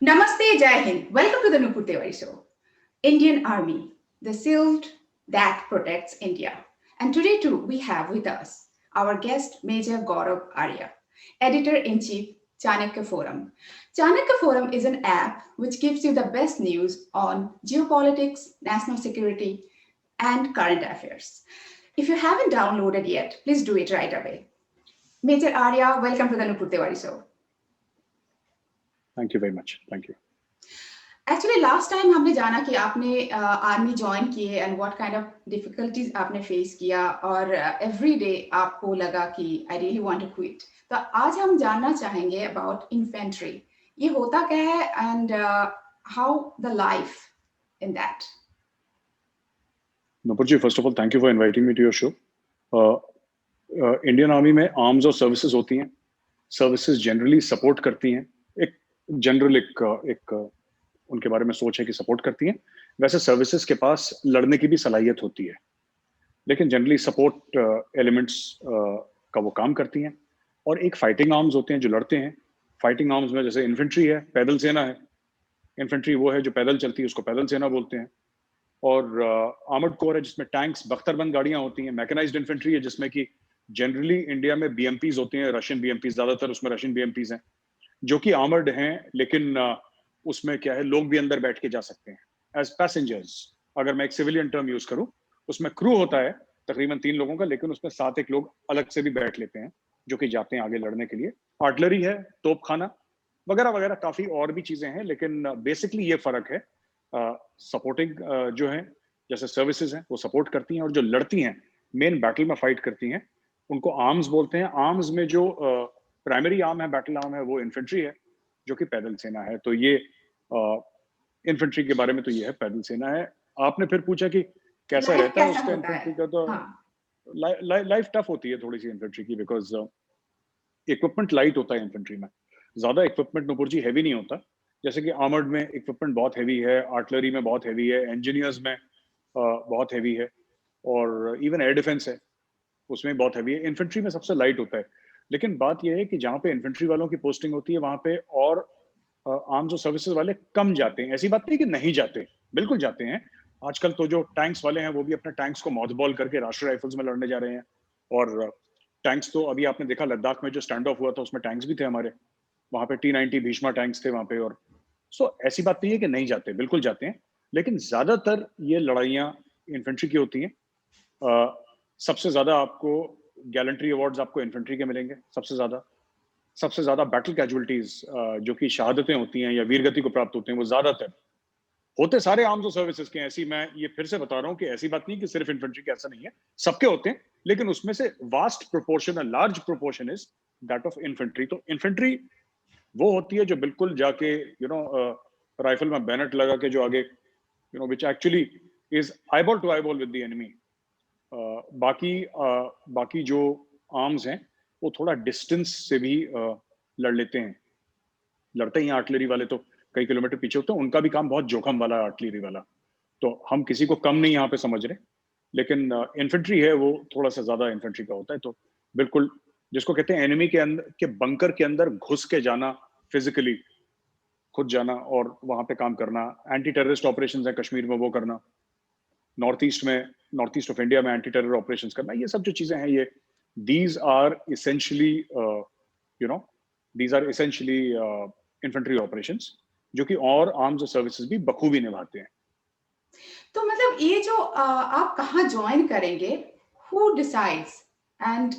Namaste, Jai Hind. Welcome to the Nupur Tewari Show. Indian Army, the shield that protects India. And today too, we have with us our guest Major Gaurav Arya, Editor-in-Chief, Chanakya Forum. Chanakya Forum is an app which gives you the best news on geopolitics, national security, and current affairs. If you haven't downloaded yet, please do it right away. Major Arya, welcome to the Nupur Tewari Show. Thank you very much. Thank you. Actually last time हमने जाना कि आपने army join किए and what kind of difficulties आपने face किया और every day आपको लगा कि I really want to quit. तो आज हम जानना चाहेंगे अबाउट इन्फेंट्री. ये होता क्या है and how the life in that. Nupur ji, first of all, thank you for inviting me to your show. Indian army में आर्म्स और सर्विसेज होती हैं. सर्विसेज जनरली सपोर्ट करती हैं. एक जनरल एक उनके बारे में सोच है कि सपोर्ट करती हैं. वैसे सर्विसेज के पास लड़ने की भी सलाहियत होती है, लेकिन जनरली सपोर्ट एलिमेंट्स का वो काम करती हैं. और एक फाइटिंग आर्म्स होते हैं जो लड़ते हैं. फाइटिंग आर्म्स में जैसे इन्फेंट्री है, पैदल सेना है. इन्फेंट्री वो है जो पैदल चलती है, उसको पैदल सेना बोलते हैं. और आर्मर्ड कोर है जिसमें टैंक्स, बख्तरबंद गाड़ियां होती हैं. मैकेनाइज्ड इन्फेंट्री है जिसमें कि जनरली इंडिया में बीएमपीज होती हैं, रशियन बीएमपीज, ज्यादातर उसमें रशियन बीएमपीज हैं जो कि आर्मर्ड हैं, लेकिन उसमें क्या है, लोग भी अंदर बैठ के जा सकते हैं एज पैसेंजर्स. अगर मैं एक सिविलियन टर्म यूज करूं, उसमें क्रू होता है तकरीबन 3 लोगों का, लेकिन उसमें 7 लोग अलग से भी बैठ लेते हैं जो कि जाते हैं आगे लड़ने के लिए. आर्टिलरी है, तोपखाना वगैरह वगैरह, काफी और भी चीजें हैं, लेकिन बेसिकली ये फर्क है. सपोर्टिंग जो है, जैसे सर्विसेज हैं वो सपोर्ट करती हैं, और जो लड़ती हैं, मेन बैटल में फाइट करती हैं, उनको आर्म्स बोलते हैं. आर्म्स में जो प्राइमरी आर्म है, बैटल आर्म है, वो इन्फेंट्री है जो कि पैदल सेना है. तो ये इन्फेंट्री के बारे में तो ये है, पैदल सेना है. आपने फिर पूछा कि कैसा रहता है उसका इन्फेंट्री का. तो लाइफ टफ होती है थोड़ी सी इन्फेंट्री की, बिकॉज इक्विपमेंट लाइट होता है इन्फेंट्री में. ज्यादा इक्विपमेंट नुपुर जी हैवी नहीं होता. जैसे कि आर्मर्ड में इक्विपमेंट बहुत हैवी है, आर्टिलरी में बहुत हैवी है, इंजीनियर्स में बहुत हैवी है, और इवन एयर डिफेंस है उसमें बहुत हैवी है. इन्फेंट्री में सबसे लाइट होता है. लेकिन बात यह है कि जहाँ पे इन्फेंट्री वालों की पोस्टिंग होती है, वहां पे और आर्म्स और सर्विसेज वाले कम जाते हैं. ऐसी बात नहीं कि नहीं जाते, बिल्कुल जाते हैं. आजकल तो जो टैंक्स वाले हैं वो भी अपने टैंक्स को मॉथबॉल करके राष्ट्रीय राइफल्स में लड़ने जा रहे हैं. और टैंक्स तो अभी आपने देखा लद्दाख में जो स्टैंड ऑफ हुआ था, उसमें टैंक्स भी थे हमारे. वहां पे T-90 भीष्मा टैंक्स थे वहां पे. और ऐसी बात नहीं है कि नहीं जाते, बिल्कुल जाते हैं. लेकिन ज्यादातर ये लड़ाइयाँ इन्फेंट्री की होती हैं. सबसे ज्यादा आपको गैलेंट्री अवार्ड्स आपको इन्फेंट्री के मिलेंगे. सबसे ज्यादा बैटल कैजुअलिटीज जो कि शहादतें होती हैं या वीरगति को प्राप्त होते हैं, वो ज्यादातर होते सारे आर्म्स और सर्विसेज के. ऐसी मैं ये फिर से बता रहा हूँ कि ऐसी बात नहीं कि सिर्फ इन्फेंट्री के, ऐसा नहीं है, सबके होते हैं. लेकिन उसमें से vast proportion, large proportion is that of infantry. तो इन्फेंट्री वो होती है जो बिल्कुल जाके राइफल में बैनट लगा के जो आगे which actually is eyeball to eyeball with the enemy. बाकी जो आर्म्स हैं वो थोड़ा डिस्टेंस से भी लड़ लेते हैं. लड़ते ही आर्टिलरी वाले तो कई किलोमीटर पीछे होते हैं, उनका भी काम बहुत जोखिम वाला है आर्टिलरी वाला. तो हम किसी को कम नहीं यहाँ पे समझ रहे, लेकिन इन्फेंट्री है वो थोड़ा सा ज्यादा इन्फेंट्री का होता है. तो बिल्कुल जिसको कहते हैं एनिमी के अंदर के बंकर के अंदर घुस के जाना, फिजिकली खुद जाना और वहां पे काम करना. एंटी टेररिस्ट ऑपरेशंस है कश्मीर में, वो करना. नॉर्थ ईस्ट ऑफ इंडिया में एंटी टेरर ऑपरेशंस करना. ये सब जो चीजें हैं, ये these are essentially infantry operations जो कि और आर्म्स और सर्विसेज भी बखूबी निभाते हैं. तो मतलब ये जो आप कहाँ ज्वाइन करेंगे, हु डिसाइड्स, एंड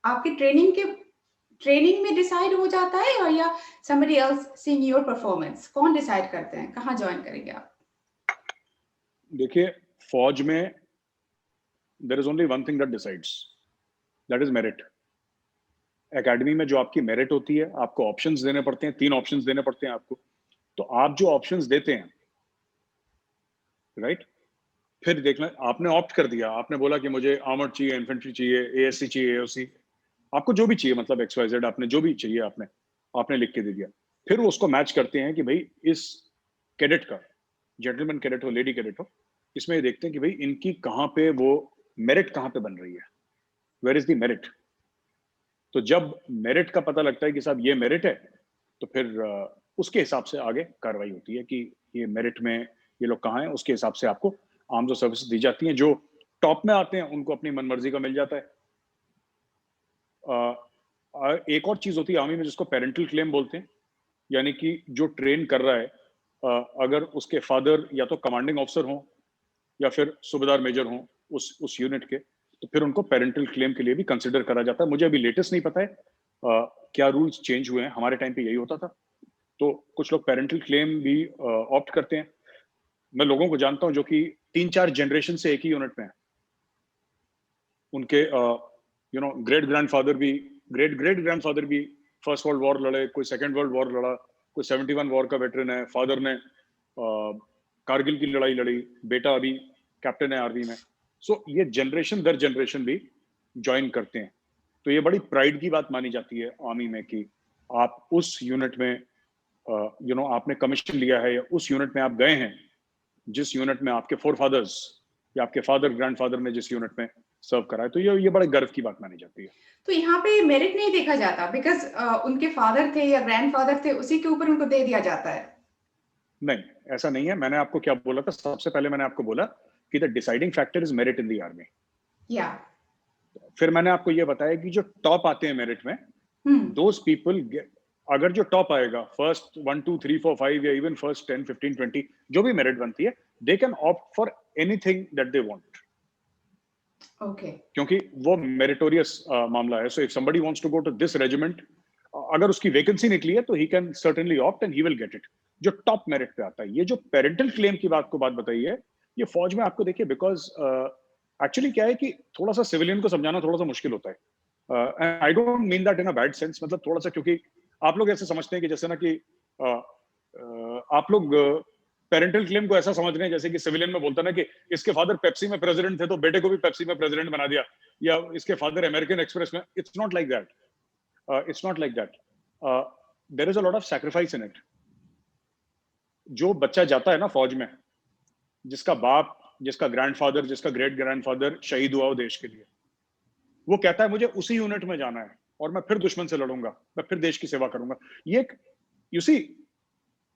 आपके ट्रेनिंग में डिसाइड हो जाता है या somebody else seeing your performance, कौन डिसाइड करते हैं कहाँ ज्वाइन करेंगे आप? देखिए, फौज में there is only one thing that decides, that is merit. Academy में जो आपकी मेरिट होती है, आपको ऑप्शंस देने पड़ते हैं, 3 ऑप्शंस देने पड़ते हैं आपको. तो आप जो ऑप्शंस देते हैं, राइट, फिर देखना, आपने ऑप्ट कर दिया, आपने बोला कि मुझे आर्मर्ड चाहिए, इन्फेंट्री चाहिए, एएससी चाहिए, एओसी, आपको जो भी चाहिए, मतलब XYZ आपने जो भी चाहिए आपने लिख के दे दिया. फिर वो उसको मैच करते हैं कि भाई इस कैडेट का, जेंटलमैन कैडेट हो, लेडी कैडेट हो, इसमें ये देखते हैं कि भाई इनकी कहाँ पे वो मेरिट कहाँ पे बन रही है, वेयर इज द मेरिट. तो जब मेरिट का पता लगता है कि साहब ये मेरिट है, तो फिर उसके हिसाब से आगे कार्रवाई होती है कि ये मेरिट में ये लोग कहाँ हैं, उसके हिसाब से आपको आर्म्स और सर्विसेज दी जाती हैं। जो टॉप में आते हैं उनको अपनी मनमर्जी का मिल जाता है। एक और चीज होती है आर्मी में जिसको पेरेंटल क्लेम बोलते हैं, यानी कि जो ट्रेन कर रहा है अगर उसके फादर या तो कमांडिंग ऑफिसर हों या फिर सूबेदार मेजर हों उस यूनिट के, तो फिर उनको पेरेंटल क्लेम के लिए भी कंसिडर करा जाता है। मुझे अभी लेटेस्ट नहीं पता है क्या रूल्स चेंज हुए हैं, हमारे टाइम पे यही होता था। तो कुछ लोग पेरेंटल क्लेम भी ऑप्ट करते हैं। मैं लोगों को जानता हूं जो कि 3-4 जनरेशन से एक ही यूनिट में है। उनके ग्रेट ग्रैंडफादर भी फर्स्ट वर्ल्ड वॉर लड़े, कोई सेकेंड वर्ल्ड वॉर लड़ा, कोई 71 वॉर का वेटरन है, फादर ने कारगिल की लड़ाई लड़ी, बेटा अभी कैप्टन है आर्मी में। सो ये जनरेशन दर जनरेशन भी ज्वाइन करते हैं। तो ये बड़ी प्राइड की बात मानी जाती है आर्मी में कि आप उस यूनिट में आपने कमीशन लिया है या उस यूनिट में आप गए हैं जिस यूनिट में आपके फोर फादर्स या आपके फादर ग्रैंडफादर ने जिस यूनिट में सर्व करा है। तो ये बड़े गर्व की बात मानी जाती है। तो यहाँ पे मेरिट नहीं देखा जाता बिकॉज उनके फादर थे या ग्रैंडफादर थे, उसी के ऊपर उनको दे दिया जाता है? नहीं, ऐसा नहीं है। मैंने आपको क्या बोला था? सबसे पहले मैंने आपको बोला कि the deciding factor is merit in the army. या फिर मैंने आपको ये बताया कि जो टॉप आते हैं मेरिट में, दोज पीपल, अगर जो टॉप आएगा फर्स्ट 1 2 3 4 5 या इवन फर्स्ट 10 15 20 जो भी मेरिट बनती है, they can opt for anything that they want. Okay, क्योंकि वो मेरिटोरियस मामला है। So if somebody wants to go to this regiment, अगर उसकी वैकेंसी निकली है तो he can certainly opt and he will get it, जो टॉप मेरिट पे आता है। ये जो पेरेंटल क्लेम की बात बताई है, ये फौज में आपको देखिए, बिकॉज एक्चुअली क्या है कि थोड़ा सा सिविलियन को समझाना थोड़ा सा मुश्किल होता है। I don't mean that in a bad sense, मतलब थोड़ा सा, क्योंकि आप लोग ऐसे समझते हैं कि जैसे ना कि आप लोग पेरेंटल क्लेम को ऐसा समझ रहे हैं जैसे कि सिविलियन में बोलता ना कि इसके फादर पेप्सी में प्रेसिडेंट थे तो बेटे को भी पेप्सी में प्रेसिडेंट बना दिया, या इसके फादर अमेरिकन एक्सप्रेस में। It's not like that. It's not like that. There is a lot of sacrifice in it. जो बच्चा जाता है ना फौज में, जिसका बाप, जिसका ग्रैंडफादर, जिसका ग्रेट ग्रैंडफादर शहीद हुआ हो देश के लिए, वो कहता है मुझे उसी यूनिट में जाना है और मैं फिर दुश्मन से लड़ूंगा, मैं फिर देश की सेवा करूंगा। ये you see,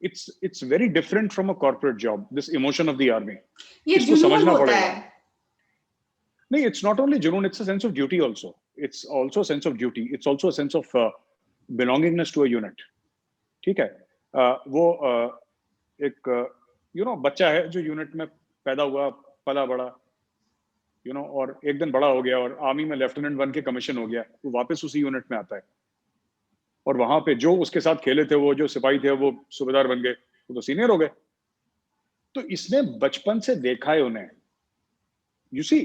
it's very different from a corporate job, this emotion of the army. ये इसको जुनून समझना होता पड़ेगा। है। नहीं, it's not only जुनून, it's a sense of duty also. It's also a sense of duty. It's also a sense of belongingness to a unit. ठीक है? वो एक बच्चा है जो यूनिट में पैदा हुआ, पला बड़ा, और एक दिन बड़ा हो गया और आर्मी में लेफ्टिनेंट बन के कमीशन हो गया, वो वापस उसी यूनिट में आता है और वहां पे जो उसके साथ खेले थे, वो जो सिपाही थे, वो सूबेदार बन गए, वो तो सीनियर हो गए। तो इसने बचपन से देखा है उन्हें, यू सी,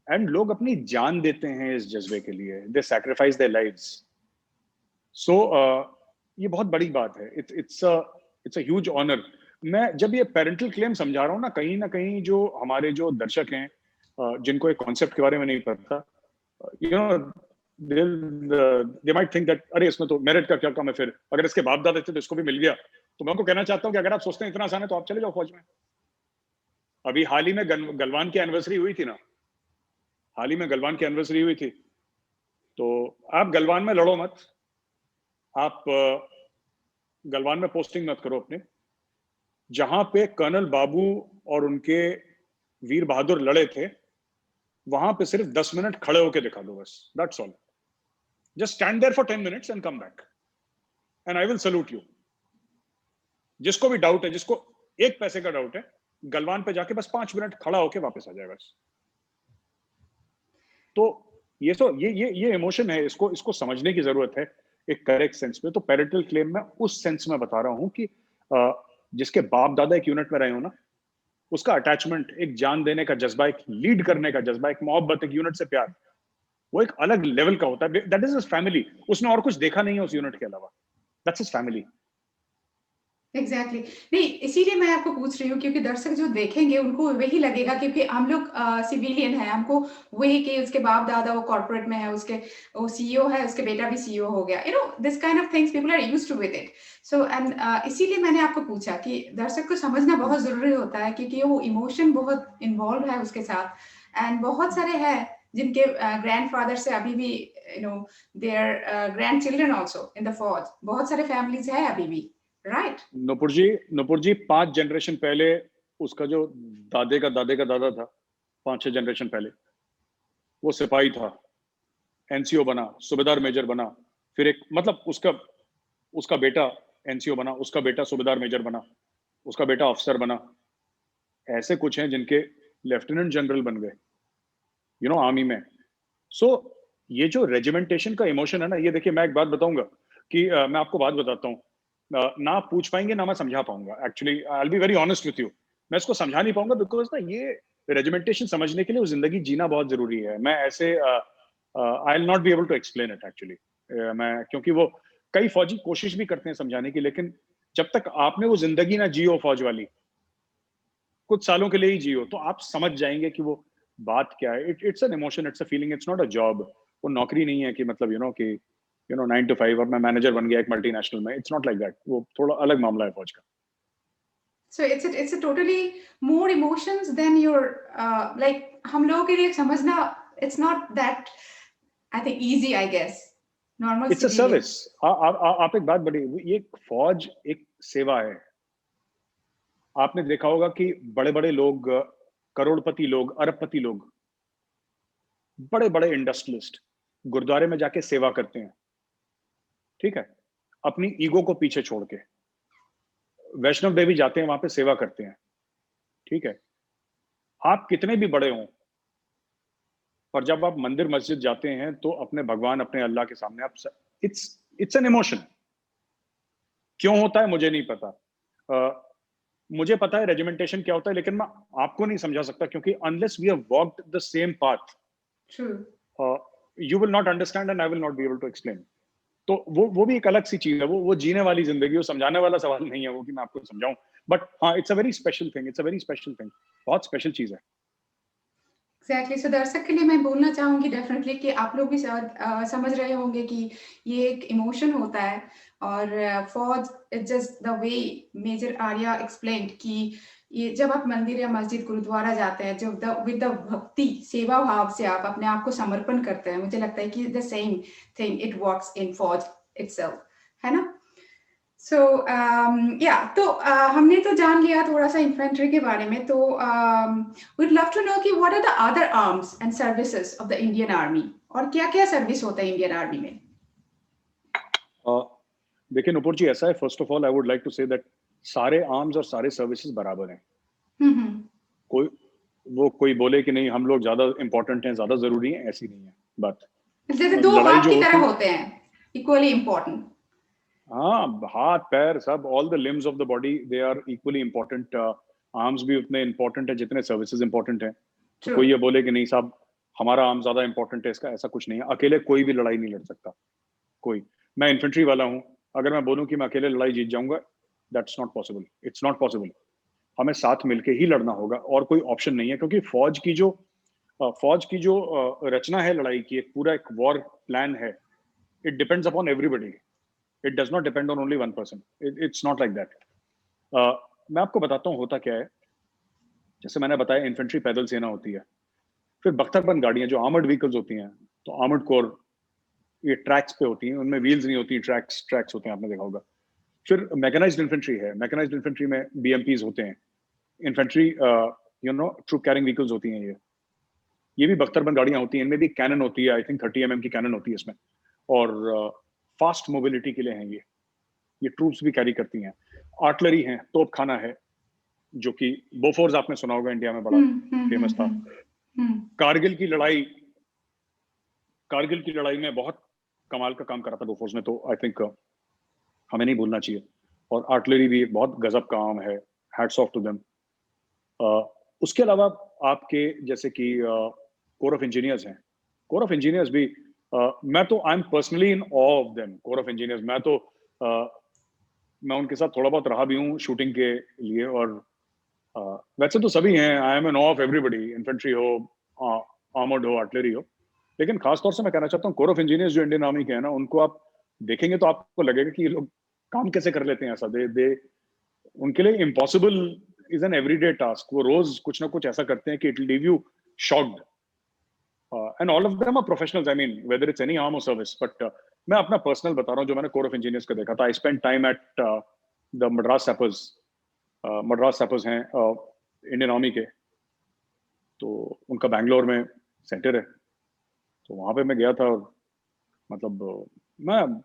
एंड लोग अपनी जान देते हैं इस जज्बे के लिए, they sacrifice their lives. So ये बहुत बड़ी बात है। It's a huge honour. मैं जब ये पेरेंटल क्लेम समझा रहा हूँ ना कहीं जो हमारे जो दर्शक हैं, जिनको एक कॉन्सेप्ट के बारे में नहीं पता, they might think that अरे इसमें तो मेरिट का क्या कम है, फिर अगर इसके बाप दादा थे तो इसको भी मिल गया। तो मैं उनको कहना चाहता हूँ कि अगर आप सोचते हैं इतना आसान है तो आप चले जाओ फौज में। अभी हाल ही में गलवान की एनिवर्सरी हुई थी ना, हाल ही में गलवान की एनिवर्सरी हुई थी। तो आप गलवान में लड़ो मत, आप गलवान में पोस्टिंग मत करो अपने। जहां पे कर्नल बाबू और उनके वीर बहादुर लड़े थे, वहां पे सिर्फ 10 मिनट खड़े होके दिखा दो बस, that's all. Just stand there for 10 minutes and come back. And I will salute you. जिसको भी डाउट है, जिसको एक पैसे का डाउट है, गलवान पे जाके बस 5 मिनट खड़ा होके वापस आ जाए बस। तो ये इमोशन है, इसको समझने की जरूरत है एक करेक्ट सेंस में। तो पेरेंटल क्लेम में उस सेंस में बता रहा हूं कि जिसके बाप दादा एक यूनिट में रहे हो ना, उसका अटैचमेंट, एक जान देने का जज्बा, एक लीड करने का जज्बा, एक मोहब्बत, एक यूनिट से प्यार, वो एक अलग लेवल का होता है। That is his family. उसने और कुछ देखा नहीं है उस यूनिट के अलावा। That's his family. एग्जैक्टली नहीं, इसीलिए मैं आपको पूछ रही हूँ क्योंकि दर्शक जो देखेंगे उनको वही लगेगा, क्योंकि हम लोग सिविलियन है, हमको वही कि उसके बाप दादा वो कॉर्पोरेट में है, उसके वो सीईओ है, उसके बेटा भी सीईओ हो गया, this kind of things people are used to with it. So and इसीलिए मैंने आपको पूछा कि दर्शक को समझना बहुत जरूरी होता है क्योंकि वो इमोशन बहुत इन्वॉल्व है उसके साथ। एंड बहुत सारे हैं जिनके ग्रैंडफादर से अभी भी their grand children also in the फौज, बहुत सारे फैमिलीज है अभी भी। right? नुपुर जी 5 जनरेशन पहले उसका जो दादे का दादा था, 5-6 जनरेशन पहले, वो सिपाही था, एनसीओ बना, सूबेदार मेजर बना, फिर एक मतलब उसका बेटा एनसीओ बना, उसका बेटा सूबेदार मेजर बना, उसका बेटा अफसर बना। ऐसे कुछ हैं जिनके लेफ्टिनेंट जनरल बन गए, आर्मी में। सो ये जो रेजिमेंटेशन का इमोशन है ना, ये देखिए मैं एक बात बताऊंगा कि मैं आपको बात बताता हूँ, ना आप पूछ पाएंगे ना मैं समझा पाऊंगा। Actually I will be very honest with you, मैं इसको समझा नहीं पाऊंगा बिकॉज ना ये रेजिमेंटेशन समझने के लिए वो जिंदगी जीना बहुत जरूरी है। मैं ऐसे I will not be able to explain it actually. मैं क्योंकि वो कई फौजी कोशिश भी करते हैं समझाने की, लेकिन जब तक आपने वो जिंदगी ना जियो फौज वाली, कुछ सालों के लिए ही जियो, तो आप समझ जाएंगे कि वो बात क्या है। It's an emotion, it's a feeling, it's not a job. वो नौकरी नहीं है कि मतलब 9 to 5 और मैं मैनेजर बन गया एक मल्टीनेशनल में। It's not like that. वो थोड़ा अलग मामला है फौज का। So it's a totally more emotions than your like हम लोगों के लिए समझना, it's not that I think easy, I guess, normal it's a civilian. Service. आप एक बात बड़ी, ये फौज एक सेवा है। आपने देखा होगा कि बड़े बड़े लोग, करोड़पति लोग, अरबपति लोग, बड़े बड़े इंडस्ट्रियलिस्ट गुरुद्वारे में जाके सेवा करते हैं, ठीक है, अपनी ईगो को पीछे छोड़ के। वैष्णव देवी जाते हैं, वहां पे सेवा करते हैं, ठीक है। आप कितने भी बड़े हों, पर जब आप मंदिर मस्जिद जाते हैं तो अपने भगवान, अपने अल्लाह के सामने आप इट्स एन इमोशन। क्यों होता है मुझे नहीं पता। मुझे पता है रेजिमेंटेशन क्या होता है, लेकिन मैं आपको नहीं समझा सकता, क्योंकि unless we have walked the same path, True. You will not understand and I will not be able to explain. तो वो भी एक अलग सी चीज है। वो जीने वाली जिंदगी, वो समझाने वाला सवाल नहीं है वो कि मैं आपको समझाऊं। बट हाँ, it's a very special thing, it's a very special thing. बहुत स्पेशल चीज है। एग्जैक्टली। सो दर्शक के लिए मैं बोलना चाहूंगी डेफिनेटली कि आप लोग भी समझ रहे होंगे कि ये एक इमोशन होता है। और फौज is just the way major Arya explained कि ये जब आप मंदिर या मस्जिद गुरुद्वारा जाते हैं, जब विद द भक्ति सेवा भाव से आप अपने आप को समर्पण करते हैं, मुझे लगता है कि the same thing it works in फौज इटसेल्फ, है ना। सो तो हमने तो जान लिया थोड़ा सा इन्फेंट्री के बारे में। तो we'd love to know कि what are the other arms and services of the Indian Army, और क्या क्या सर्विस होता है इंडियन आर्मी में। देखिए नुपुर जी, ऐसा है, first of all I would like to say that सारे आर्म्स और सारे सर्विसेज बराबर हैं। कोई बोले कि नहीं हम लोग ज्यादा इंपॉर्टेंट हैं, ज्यादा जरूरी हैं, ऐसी नहीं है बात। जैसे दो लड़ाई हाथ जो की होती तरह है, होते हैं, इक्वली इम्पोर्टेंट। हाँ, हाथ पैर सब, all the limbs of the body they are equally important. Arms भी उतने इंपॉर्टेंट है जितने सर्विसेज इंपॉर्टेंट है। तो कोई ये बोले कि नहीं साहब हमारा आर्म ज्यादा इंपॉर्टेंट है, इसका ऐसा कुछ नहीं है। अकेले कोई भी लड़ाई नहीं लड़ सकता कोई। मैं इन्फेंट्री वाला हूँ, अगर मैं बोलूँ कि मैं अकेले लड़ाई जीत जाऊंगा, that's not possible, it's not possible. हमें साथ मिलके ही लड़ना होगा और कोई ऑप्शन नहीं है। क्योंकि फौज की जो रचना है लड़ाई की, एक पूरा एक वॉर प्लान है, it depends upon everybody, it does not depend on only one person, it's not like that. मैं आपको बताता हूँ होता क्या है। जैसे मैंने बताया, इन्फेंट्री पैदल सेना होती है, फिर बख्तरबंद गाड़ियां जो आर्मर्ड व्हीकल्स होती हैं, तो आर्मर्ड कोर ये ट्रैक्स पे होती हैं, उनमें व्हील्स नहीं होती, ट्रैक्स होते हैं, आपने देखा होगा। फिर मैकेनाइज्ड इन्फेंट्री है, मैकेनाइज्ड इन्फेंट्री में बीएमपीज होते हैं। इन्फेंट्री ट्रूप कैरिंग व्हीकल्स होती हैं, ये भी बख्तरबंद गाड़ियां होती हैं। इनमें भी कैनन होती है, आई थिंक 30 mm की कैनन होती है इसमें। और फास्ट मोबिलिटी के लिए हैं ये ट्रूप्स भी कैरी करती हैं। आर्टिलरी है, तोप खाना है, जो कि बोफोर्स आपने सुना होगा, इंडिया में बड़ा फेमस था। कारगिल की लड़ाई में बहुत कमाल का काम करा था बोफोर्स ने, तो आई थिंक हमें नहीं भूलना चाहिए। और आर्टिलरी भी एक बहुत गजब का आर्म है, हैट्स ऑफ टू देम। उसके अलावा आपके जैसे कि कोर ऑफ इंजीनियर्स हैं, कोर ऑफ इंजीनियर्स भी मैं तो I am personally in awe of them. Corps of engineers मैं उनके साथ थोड़ा बहुत रहा भी हूँ शूटिंग के लिए। और वैसे तो सभी हैं, I am in awe of everybody, infantry हो, आर्मर्ड हो, आर्टिलरी हो। लेकिन खासतौर से मैं कहना चाहता हूँ कोर ऑफ इंजीनियर्स जो इंडियन आर्मी के हैं ना, उनको आप देखेंगे तो आपको लगेगा कि ये लोग काम कैसे कर लेते हैं ऐसा। दे उनके लिए impossible is an everyday task. वो रोज कुछ ना कुछ ऐसा करते हैं कि it will leave you shocked. And all of them are professionals, I mean whether it's any arm और सर्विस। बट मैं अपना पर्सनल बता रहा हूँ, जो मैंने कोर ऑफ इंजीनियर्स का देखा था। I spend time at the Madras sappers हैं इंडियन आर्मी के, तो उनका बैंगलोर में सेंटर है। तो वहाँ पे मैं गया था, और मतलब मैं,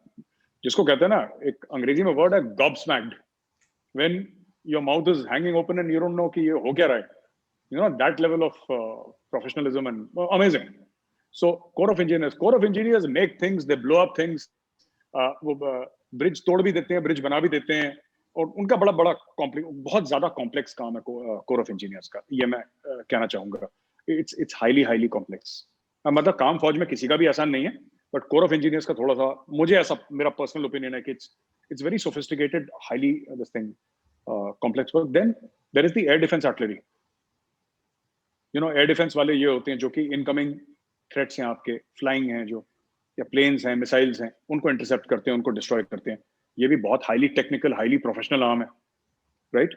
जिसको कहते हैं ना, एक अंग्रेजी में वर्ड है gobsmacked, when your mouth is hanging open and you don't know कि ये हो क्या रहा है, you know, that level of professionalism and amazing. So core of engineers make things, they blow up things. वो ब्रिज तोड़ भी देते हैं, ब्रिज बना भी देते हैं, और उनका बड़ा बड़ा बहुत ज्यादा कॉम्प्लेक्स काम है कोर ऑफ इंजीनियर्स का, ये मैं कहना चाहूंगा। It's highly complex. मतलब काम फौज में किसी का भी आसान नहीं है, बट कोर ऑफ इंजीनियर्स का थोड़ा सा, मुझे ऐसा मेरा पर्सनल ओपिनियन है कि it's very sophisticated, highly this thing complex work. Then there is the air defence artillery. You know, air defence वाले ये होते हैं जो कि इनकमिंग थ्रेट्स हैं आपके, फ्लाइंग हैं जो, या प्लेन्स हैं, मिसाइल्स हैं, उनको इंटरसेप्ट करते हैं, उनको डिस्ट्रॉय करते हैं। ये भी बहुत highly technical, highly professional arm है, राइट।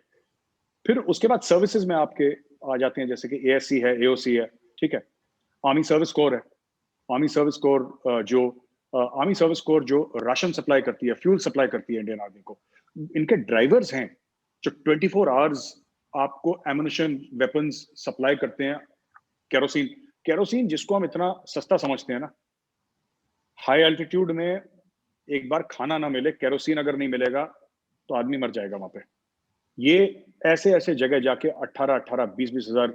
फिर उसके बाद सर्विसेज में आपके आ जाते हैं, जैसे कि एएससी है, एओसी है, ठीक है। आर्मी सर्विस कोर है। आर्मी सर्विस कोर जो राशन सप्लाई करती है, फ्यूल सप्लाई करती है इंडियन आर्मी को। इनके ड्राइवर्स हैं जो 24 आवर्स आपको एमुनिशन, वेपन्स सप्लाई करते हैं। केरोसिन जिसको हम इतना सस्ता समझते हैं ना, हाई एल्टीट्यूड में एक बार खाना ना मिले, केरोसिन अगर नहीं मिलेगा तो आदमी मर जाएगा वहां पे। ये ऐसे ऐसे जगह जाके 18-20 हजार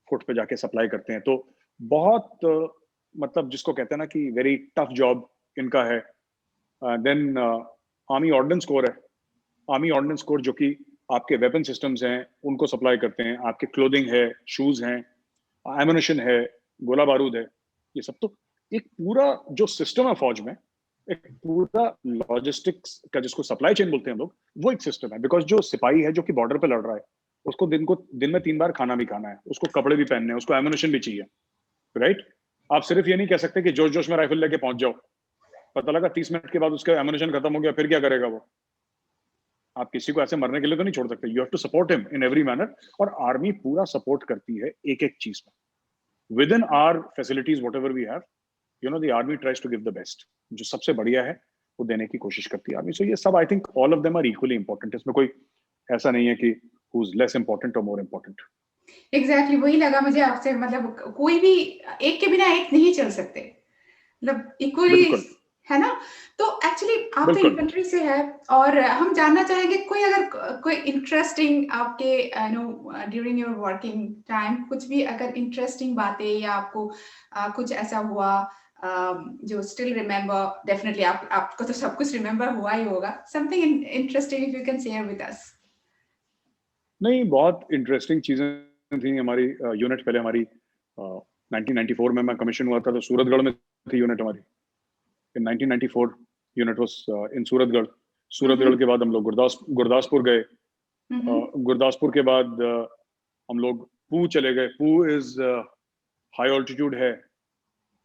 फुट पे जाके सप्लाई करते हैं। तो बहुत मतलब जिसको कहते हैं ना कि वेरी टफ जॉब इनका है। देन आर्मी ऑर्डिनेंस कोर है। आर्मी ऑर्डिनेंस कोर जो कि आपके वेपन सिस्टम्स हैं उनको सप्लाई करते हैं, आपके क्लोथिंग है, शूज हैं, एमुनिशन है, गोला बारूद है, ये सब। तो एक पूरा जो सिस्टम है फौज में, एक पूरा लॉजिस्टिक्स का, जिसको सप्लाई चेन बोलते हैं लोग, वो एक सिस्टम है। बिकॉज जो सिपाही है जो कि बॉर्डर पे लड़ रहा है, उसको दिन में 3 बार खाना भी खाना है, उसको कपड़े भी पहनने हैं, उसको एमुनिशन भी चाहिए, राइट। आप सिर्फ ये नहीं कह सकते कि जोश जोश में राइफल लेके पहुंच जाओ, पता लगा 30 मिनट के बाद उसका एमुनिशन खत्म हो गया, फिर क्या करेगा वो। आप किसी को ऐसे मरने के लिए तो नहीं छोड़ सकते। You have to support him in every manner. और आर्मी पूरा सपोर्ट करती है एक एक चीज में, within our facilities whatever we have. You know, the army tries to give the best, जो सबसे बढ़िया है वो देने की कोशिश करती है आर्मी। सो ये सब I think all of them are equally important. इसमें कोई ऐसा नहीं है कि हु इज लेस इंपॉर्टेंट और मोर इंपॉर्टेंट। एग्जैक्टली वही लगा मुझे आपसे, मतलब कोई भी एक के बिना एक नहीं चल सकते, मतलब इक्वली, बिल्कुल है ना। तो एक्चुअली आप तो बिल्कुल। इन्फेंट्री से है, और हम जानना चाहेंगे कोई अगर कोई इंटरेस्टिंग आपके know during your working time, कुछ भी अगर इंटरेस्टिंग बातें, या आपको कुछ ऐसा हुआ जो स्टिल रिमेम्बर। डेफिनेटली आपको तो सब कुछ रिमेम्बर हुआ ही होगा। Something interesting if you can share with us. नहीं, बहुत इंटरेस्टिंग चीजें थी हमारी यूनिट। पहले हमारी 1994 में मैं कमीशन हुआ था, तो सूरतगढ़ में थी यूनिट हमारी। इन 1994 unit was in Suratgarh. Suratgarh के बाद हम लोग गुरदासपुर गए। गुरदासपुर के बाद हम लोग पू चले गए। पू इज हाई ऑल्टीट्यूड है,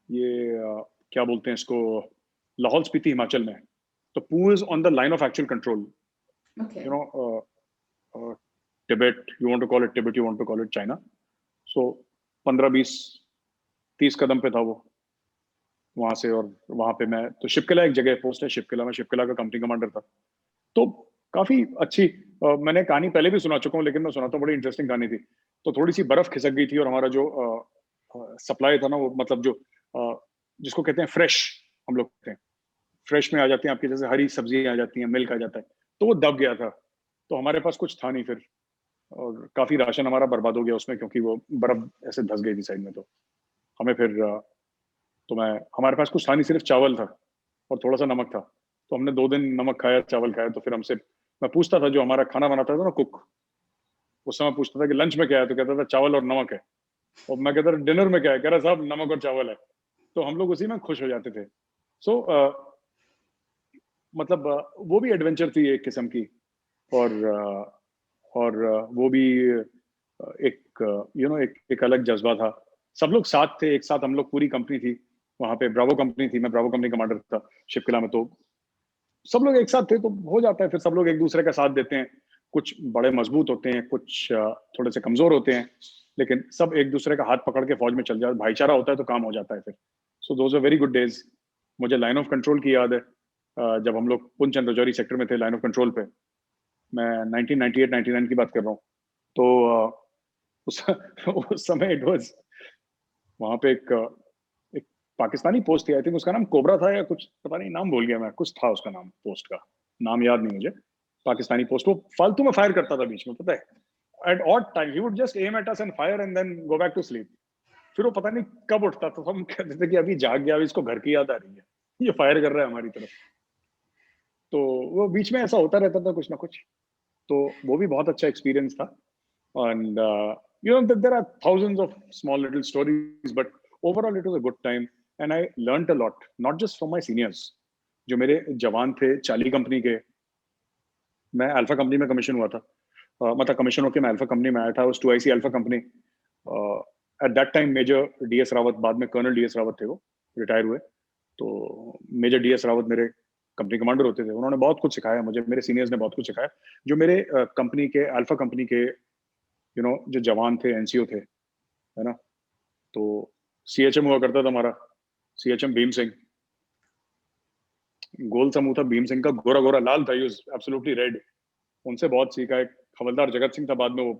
ये क्या बोलते हैं इसको, लाहौल स्पीति हिमाचल में। तो पू is on the line of actual control. Okay. You know, Tibet, you want to call it Tibet, you want to call it China. So 15-20-30 कदम पे था वो वहां से। और वहां पे मैं, तो शिपकिला एक जगह पोस्ट है, शिपकिला में, शिपकिला का कंपनी कमांडर था। तो काफी अच्छी, मैंने कहानी पहले भी सुना चुका हूँ, लेकिन मैं सुनाता हूँ, बड़ी इंटरेस्टिंग कहानी थी। तो थोड़ी सी बर्फ खिसक गई थी, और हमारा जो सप्लाई था ना, वो मतलब जो जिसको कहते हैं फ्रेश, हम लोग कहते हैं फ्रेश में आ जाती हैं आपकी, जैसे हरी सब्जियां आ जाती हैं, मिल्क आ जाता है, तो वो दब गया था। तो हमारे पास कुछ था नहीं फिर, और काफी राशन हमारा बर्बाद हो गया उसमें, क्योंकि वो बर्फ ऐसे धस गई थी साइड में। तो हमें फिर हमारे पास कुछ था नहीं, सिर्फ चावल था और थोड़ा सा नमक था। तो हमने 2 दिन नमक खाया, चावल खाया। तो फिर हमसे, मैं पूछता था, जो हमारा खाना बनाता था ना, कुक, उस समय पूछता था कि लंच में क्या है, तो कहता था चावल और नमक है। और मैं कहता था डिनर में क्या है, कह रहा साहब नमक और चावल है। तो हम लोग उसी में खुश हो जाते थे। सो मतलब वो भी एडवेंचर थी एक किस्म की। और वो भी एक एक अलग जज्बा था। सब लोग साथ थे, एक साथ हम लोग, पूरी कंपनी थी वहां पे। ब्रावो कंपनी थी, मैं ब्रावो कंपनी कमांडर था शिपकिला में। तो सब लोग एक साथ थे, तो हो जाता है फिर, सब लोग एक दूसरे का साथ देते हैं। कुछ बड़े मजबूत होते हैं, कुछ थोड़े से कमजोर होते हैं, लेकिन सब एक दूसरे का हाथ पकड़ के फौज में चल जाते, भाईचारा होता है तो काम हो जाता है फिर। So those are very good days. मुझे लाइन ऑफ कंट्रोल की याद है, जब हम लोग पुंछ एंड राजौरी सेक्टर में थे, लाइन ऑफ कंट्रोल पे। मैं 1998-99 की बात कर रहा हूँ। तो उस उस समय इट वाज, वहां पे एक पाकिस्तानी पोस्ट थी, आई थिंक उसका नाम कोबरा था या कुछ, पता नहीं, नाम भूल गया मैं, कुछ था उसका नाम, पोस्ट का नाम याद नहीं मुझे। पाकिस्तानी पोस्ट, वो फालतू में फायर करता था बीच में, पता है, at odd time he would just aim at us and fire and then go back to sleep. फिर वो पता नहीं कब उठता था, तो हम कहते थे कि अभी जाग गया, अभी इसको घर की याद आ रही है, ये फायर कर रहा है हमारी तरफ। तो वो बीच में ऐसा होता रहता था कुछ ना कुछ। तो वो भी बहुत अच्छा एक्सपीरियंस था। And you know that there are thousands of small little stories, but overall it was a good time, and I learned a lot, not just from my seniors, जो मेरे जवान थे चाली कंपनी के। मैं अल्फा कंपनी में commission हुआ था, मतलब कमीशन होकर मैं अल्फा कंपनी में आया था, उस 2IC alpha company. At that time major D S Rawat, बाद में कर्नल डीएस रावत थे, वो रिटायर हुए। तो मेजर डीएस रावत मेरे कंपनी कमांडर होते थे, उन्होंने बहुत कुछ सिखाया मुझे, मेरे सीनियर्स ने बहुत कुछ सिखाया। जो मेरे कंपनी के, अल्फा कंपनी के जो जवान थे, एनसीओ थे, है ना, तो सीएचएम हुआ करता था हमारा, सीएचएम भीम सिंह, गोल सा मुंह था भीम सिंह का, गोरा गोरा लाल था, एब्सोल्युटली रेड। उनसे बहुत सीखा। एक हवलदार जगत सिंह था, बाद में वो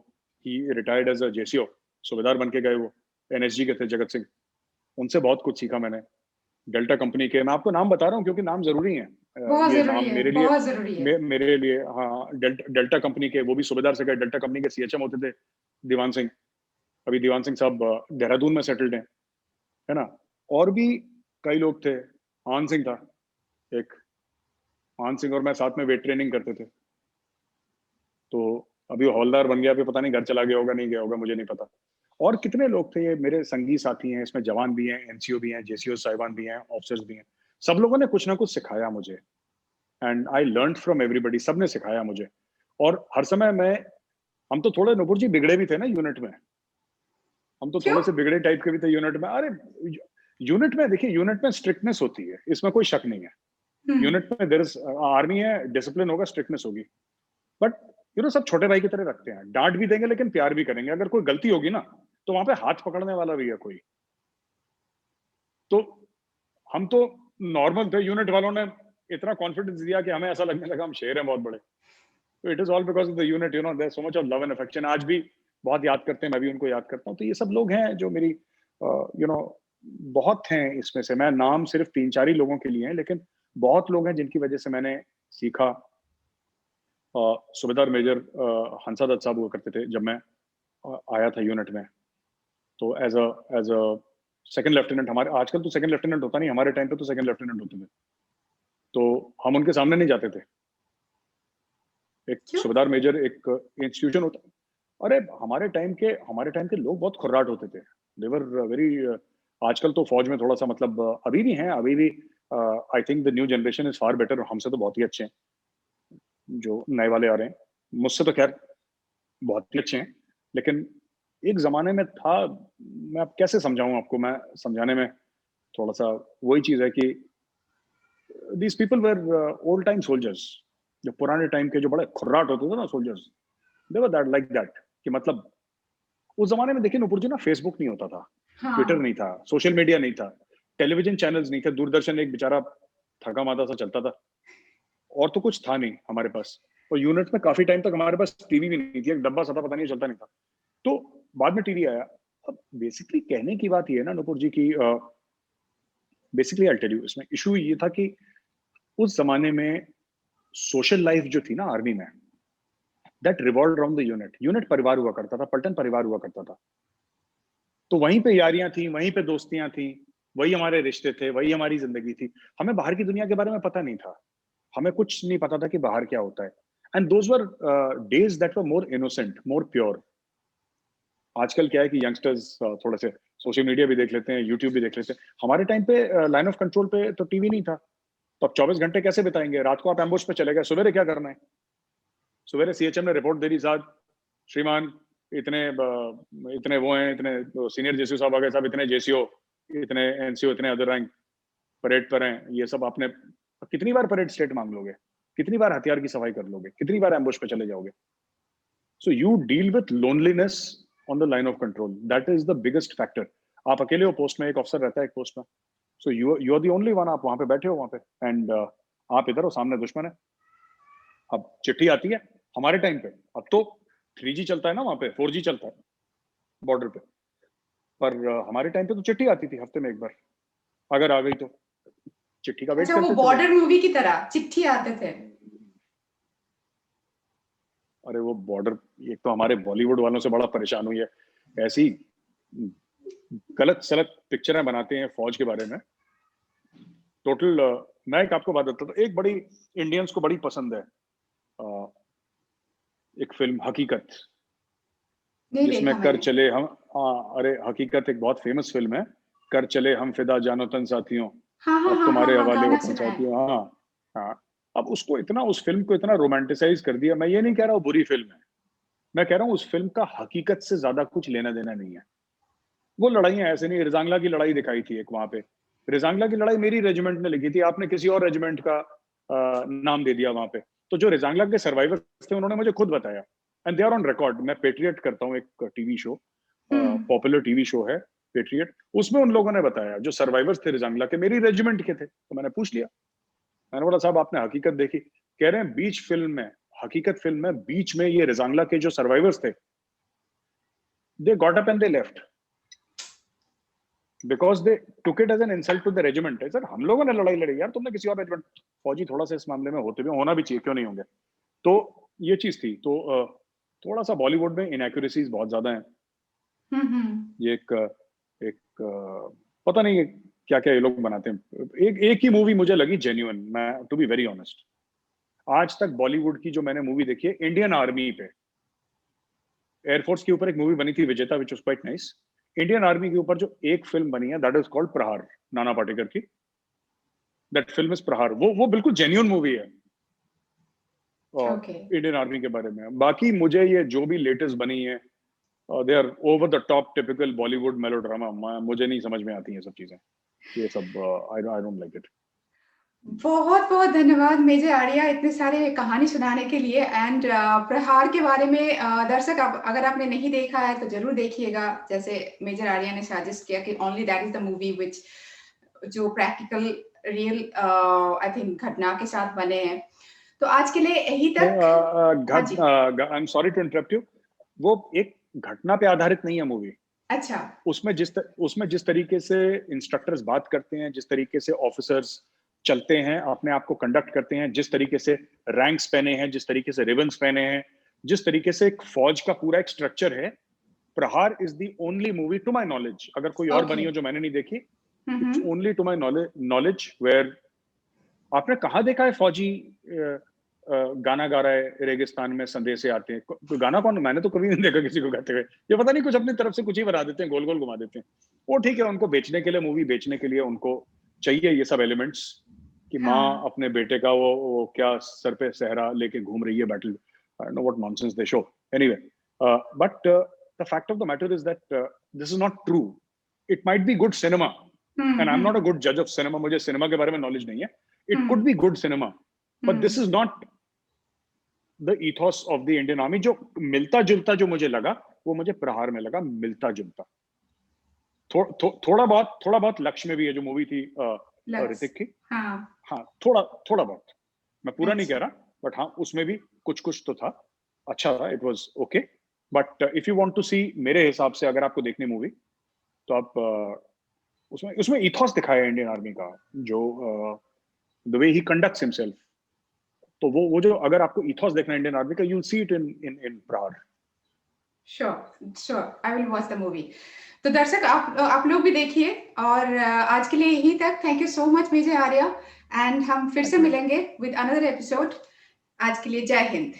ही रिटायर्ड एज अ जेसीओ, सूबेदार बन के गए वो, एनएसजी के थे जगत सिंह। उनसे बहुत कुछ सीखा मैंने। डेल्टा कंपनी के, मैं आपको नाम बता रहा हूँ क्योंकि नाम जरूरी है। बहुत ये जरूरी नाम है, मेरे लिए, बहुत जरूरी है। मेरे लिए, हाँ, डेल्टा कंपनी के, वो भी सूबेदार से गए, डेल्टा कंपनी के सीएचएम होते थे दीवान सिंह। अभी दीवान सिंह साहब देहरादून में सेटल्ड हैं, है ना। और भी कई लोग थे, आन सिंह था एक, आन सिंह और मैं साथ में वेट ट्रेनिंग करते थे। तो अभी वो हवलदार बन गया, अभी पता नहीं घर चला गया होगा, नहीं गया होगा, मुझे नहीं पता। और कितने लोग थे, ये मेरे संगी साथी हैं, इसमें जवान भी हैं, एनसीओ भी हैं, जेसीओ साहिबान भी हैं, ऑफिसर्स भी हैं। सब लोगों ने कुछ ना कुछ सिखाया मुझे, and I learn from everybody, सब ने सिखाया मुझे। और हर समय मैं, हम तो थोड़े नुपुर जी बिगड़े भी थे ना यूनिट में, हम तो क्यों? थोड़े से बिगड़े टाइप के भी थे यूनिट में। अरे यूनिट में देखिए, यूनिट में स्ट्रिक्टनेस होती है, इसमें कोई शक नहीं है। हम्म। यूनिट में देयर इज, आर्मी है, डिसिप्लिन होगा, स्ट्रिक्टनेस होगी, बट सब छोटे भाई की तरह रखते हैं, डांट भी देंगे लेकिन प्यार भी करेंगे। अगर कोई गलती होगी ना, तो वहां पे हाथ पकड़ने वाला भी है कोई। तो हम तो नॉर्मल थे, यूनिट वालों ने इतना कॉन्फिडेंस दिया कि हमें ऐसा लगने लगा हम शेर हैं बहुत बड़े। तो it is all because of the unit, there so much of love and affection. आज भी बहुत याद करते हैं, मैं भी उनको याद करता हूँ। तो ये सब लोग हैं जो मेरी, यू नो बहुत हैं, इसमें से मैं नाम सिर्फ 3-4 ही लोगों के लिए हैं, लेकिन बहुत लोग हैं जिनकी वजह से मैंने सीखा। सूबेदार मेजर हंसा दत्त साहब हुआ करते थे जब मैं आया था यूनिट में। तो एज अ सेकंड लेफ्टिनेंट, हमारे आजकल तो सेकंड लेफ्टिनेंट होता नहीं, हमारे टाइम पे तो सेकंड लेफ्टिनेंट होते थे। तो हम उनके सामने नहीं जाते थे। एक क्यों? सूबेदार मेजर एक इंस्टीट्यूशन होता। अरे हमारे टाइम के लोग बहुत खुर्राट होते थे, देवर वेरी, आजकल तो फौज में थोड़ा सा मतलब अभी भी हैं, अभी भी I think the new generation is far better, हमसे तो बहुत ही अच्छे हैं जो नए वाले आ रहे हैं, मुझसे तो खैर बहुत ही अच्छे हैं। लेकिन एक जमाने में था, मैं अब कैसे समझाऊं आपको, मैं समझाने में थोड़ा सा वही चीज है कि these people were old time soldiers, जो पुराने टाइम के जो बड़े खुर्राट होते थे ना soldiers, they were that, like that, कि मतलब उस जमाने में देखिए नुपुर जी ना, फेसबुक नहीं होता था, ट्विटर हाँ। नहीं था, सोशल मीडिया नहीं था, टेलीविजन चैनल्स नहीं थे, दूरदर्शन एक बेचारा थका माथा सा चलता था, और तो कुछ था नहीं हमारे पास। और यूनिट में काफी टाइम तक हमारे पास टीवी भी नहीं थी, एक डब्बा सता पता नहीं चलता नहीं था। तो बाद में टीवी आया। अब बेसिकली कहने की बात ये है ना नुपुर जी की, बेसिकली आई टेल यू, इसमें इशू ये था कि उस जमाने में सोशल लाइफ जो थी ना आर्मी में, that revolve around the unit. Unit परिवार हुआ करता था, पलटन परिवार हुआ करता था। तो वहीं पे यारियां थी, वहीं पे दोस्तियां थी, वही हमारे रिश्ते थे, वही हमारी जिंदगी थी। हमें बाहर की दुनिया के बारे में पता नहीं था, हमें कुछ नहीं पता था कि बाहर क्या होता है। And those were days that were more innocent, more pure. आजकल क्या है कि यंगस्टर्स थोड़े से सोशल मीडिया भी देख लेते हैं, यूट्यूब भी देख लेते हैं। हमारे टाइम पे लाइन ऑफ कंट्रोल पे तो टीवी नहीं था, तो अब 24 घंटे कैसे बिताएंगे? रात को आप एम्बुश पे चले गए, सवेरे क्या करना है? सवेरे सीएचएम ने रिपोर्ट दे दी, साहब श्रीमान इतने इतने वो हैं, इतने सीनियर जेसीओ साहब आ गए, साहब इतने जेसीओ, इतने एनसीओ, इतने अदर रैंक परेड पर हैं। ये सब आपने कितनी बार परेड स्टेट मांग लोगे? कितनी बार हथियार की सफाई कर लोगे? कितनी बार एम्बुश पे चले जाओगे? So you deal with loneliness on the line of control, that is the biggest factor. आप अकेले हो पोस्ट में, एक ऑफिसर रहता है एक पोस्ट में, so you are the only one. आप वहां पे बैठे हो वहां पे, एंड आप इधर हो, सामने दुश्मन है। अब चिट्ठी आती है, हमारे टाइम पे अब तो 3G चलता है ना वहां पे, 4G चलता है बॉर्डर पे, पर हमारे टाइम पे तो चिट्ठी आती थी हफ्ते में एक बार, अगर आ गई तो चिट्ठी का वेट अच्छा, वो करते थे बॉर्डर लोग। मूवी की तरह चिट्ठी आते थे। अरे वो बॉर्डर, एक तो हमारे बॉलीवुड वालों से बड़ा परेशान हुई है, ऐसी गलत सलत पिक्चरें बनाते हैं फौज के बारे में। टोटल मैं एक आपको बात बताता हूँ, एक बड़ी इंडियंस को बड़ी पसंद है एक फिल्म हकीकत, नहीं जिसमें देखा कर मैंने। चले हम, अरे हकीकत एक बहुत फेमस फिल्म है, कर चले हम फिदा जानो तन साथियों, हाँ हाँ अब हाँ हाँ तुम्हारे हाँ, हवाले गाना वतन सुना है। साथियों। हाँ हाँ। अब उसको इतना, उस फिल्म को इतना रोमांटिसाइज कर दिया। मैं ये नहीं कह रहा हूँ बुरी फिल्म है, मैं कह रहा हूँ उस फिल्म का हकीकत से ज्यादा कुछ लेना देना नहीं है। वो लड़ाइयां ऐसे नहीं, रिजांगला की लड़ाई दिखाई थी एक वहां पे, रिजांगला की लड़ाई मेरी रेजिमेंट ने लिखी थी, आपने किसी और रेजिमेंट का नाम दे दिया वहां पे। तो जो रिजांगला के सर्वाइवर्स थे उन्होंने मुझे खुद बताया, and they are on record. मैं पेट्रियट करता हूँ एक TV show, hmm. Popular TV show है पेट्रियट, उसमें उन लोगों ने बताया जो सर्वाइवर्स थे रिजांगला के, मेरी रेजिमेंट के थे। तो मैंने पूछ लिया, मैंने बोला साहब आपने हकीकत देखी? कह रहे हैं बीच फिल्म में, हकीकत फिल्म में बीच में ये रिजांगला के जो सर्वाइवर्स थे, they got up and they left because they took it as an insult to the regiment. है सर, हम लोगों ने लड़ाई लड़ी यार, तुमने किसी और रेजिमेंट, फौजी थोड़ा सा इस मामले में होते भी, होना भी चाहिए, क्यों नहीं होंगे। तो ये चीज थी। तो थोड़ा सा बॉलीवुड में इनएक्यूरेसीज बहुत ज्यादा है। हम्म। ये एक पता नहीं क्या क्या ये लोग बनाते हैं। एक ही मूवी मुझे लगी जेन्युइन, मैं टू बी वेरी ऑनेस्ट, आज तक बॉलीवुड की जो मैंने मूवी देखी है इंडियन आर्मी पे, एयरफोर्स के ऊपर एक मूवी बनी थी विजेता, which was quite nice. Indian army के ऊपर जो एक फिल्म बनी है दैट इज कॉल्ड प्रहार, नाना पाटेकर की, दैट फिल्म इज प्रहार। वो बिल्कुल जेन्युइन मूवी है ओके। इंडियन आर्मी के बारे में। बाकी मुझे ये जो भी लेटेस्ट बनी है, they are over the top typical Bollywood melodrama, मुझे नहीं समझ में आती ये सब चीजें, ये सब आई डोंट लाइक इट। बहुत बहुत धन्यवाद मेजर आर्या इतने सारे कहानी सुनाने के लिए। एंड प्रहार के बारे में दर्शक अगर आपने नहीं देखा है तो जरूर देखिएगा। जैसे मेजर आर्या ने सजेस्ट किया कि only that is the movie which जो प्रैक्टिकल रियल आई थिंक घटना के साथ बने हैं। तो आज के लिए यही तक। हाँ जी। I am sorry to interrupt you, वो एक घटना पे आधारित नहीं है मूवी। अच्छा। उसमें जिस तरीके से इंस्ट्रक्टर्स बात करते हैं, जिस तरीके से ऑफिसर्स चलते हैं, अपने आप को कंडक्ट करते हैं, जिस तरीके से रैंक्स पहने हैं, जिस तरीके से रिबन्स पहने हैं, जिस तरीके से एक फौज का पूरा एक स्ट्रक्चर है, प्रहार is the only movie two my knowledge, अगर कोई और ओके। बनी हो जो मैंने नहीं देखी, it's only to my knowledge where आपने कहाँ देखा है फौजी गाना गा रहा है रेगिस्तान में, संदेशे आते हैं, तो गाना कौन, मैंने तो कभी नहीं देखा किसी को गाते हुए। ये पता नहीं कुछ अपनी तरफ से कुछ ही बना देते हैं, गोल गोल घुमा देते हैं। वो ठीक है, उनको बेचने के लिए, मूवी बेचने के लिए उनको चाहिए ये सब एलिमेंट्स, कि माँ हाँ। अपने बेटे का वो क्या सर पे सहरा लेके घूम रही है battle, I don't know what nonsense they show. Anyway, but the fact of the matter is that this is not true. It might be good cinema, and I am not a good जज of cinema, मुझे cinema के बारे में knowledge नहीं है। It could be good cinema, but this is not the ईथॉस of the Indian army. जो मिलता जुलता जो मुझे लगा, वो मुझे प्रहार में लगा मिलता जुलता। थोड़ा बहुत लक्ष्य में भी है जो मूवी थी लक्स। ऋतिक की। हाँ। हाँ, थोड़ा बहुत, मैं पूरा नहीं कह अच्छा। रहा, बट हाँ उसमें भी कुछ तो था, अच्छा था, it was okay. But if you want to see, मेरे हिसाब से अगर आपको देखनी मूवी, तो आप उसमें उसमें ईथॉस दिखाया है इंडियन आर्मी का, जो the way he conducts himself. तो वो जो, अगर आपको ईथॉस देखना है इंडियन आर्मी का, यू सी इट इन प्रहार। Sure sure, I will watch the movie. तो दर्शक आप लोग भी देखिए। और आज के लिए यहीं तक। Thank you so much major Arya. And हम फिर थैंक से यू। मिलेंगे विद अनदर एपिसोड। आज के लिए जय हिंद।